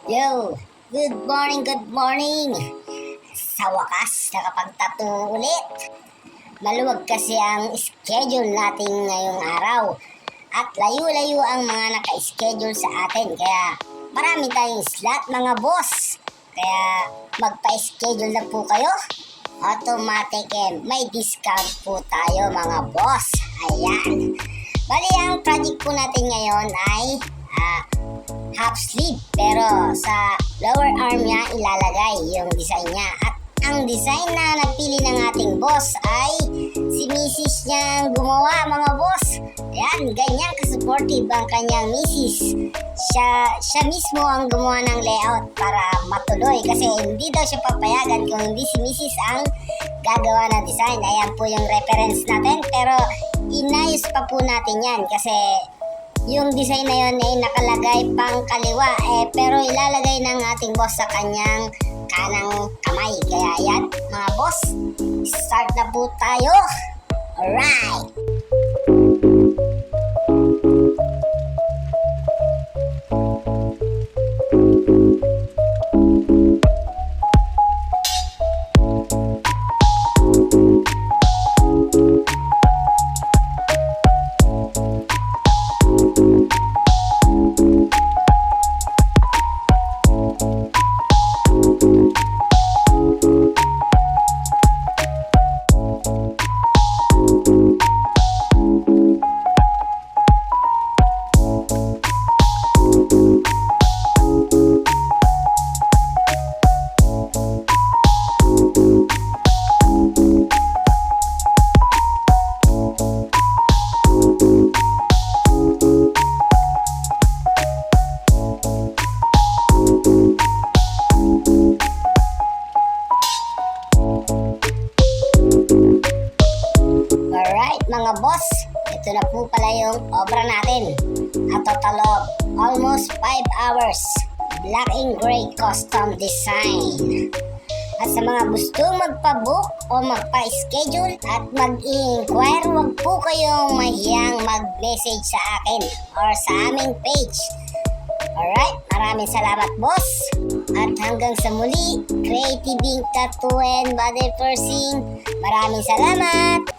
Yo, good morning, good morning. Sa wakas, nakapagtattoo ulit. Maluwag kasi ang schedule natin ngayong araw. At layo-layo ang mga naka-schedule sa atin. Kaya marami tayong slot mga boss. Kaya magpa-schedule na po kayo. Automatic may discount po tayo mga boss. Ayan. Bali ang project po natin ngayon ay half sleeve, pero sa lower arm niya ilalagay yung design niya. At ang design na napili ng ating boss ay si misis niyang gumawa mga boss. Ayan, ganyan ka-supportive ang kanyang misis. Siya mismo ang gumawa ng layout para matuloy, kasi hindi daw siya papayagan kung hindi si misis ang gagawa ng design. Ayan po yung reference natin, pero inayos pa po natin yan kasi yung design na yun ay nakalagay pang kaliwa, pero ilalagay ng ating boss sa kanyang kanang kamay. Kaya yan mga boss, start na po tayo. Alright! Alright mga boss, ito na po pala yung obra natin. A total of almost 5 hours. Black and gray custom design. At sa mga gustong magpa-book o magpa-schedule at mag-i-inquire, huwag po kayong mahiyang mag-message sa akin or sa aming page. Alright, maraming salamat boss. At hanggang sa muli, Creative Ink Tattoo and Body Piercing. Maraming salamat!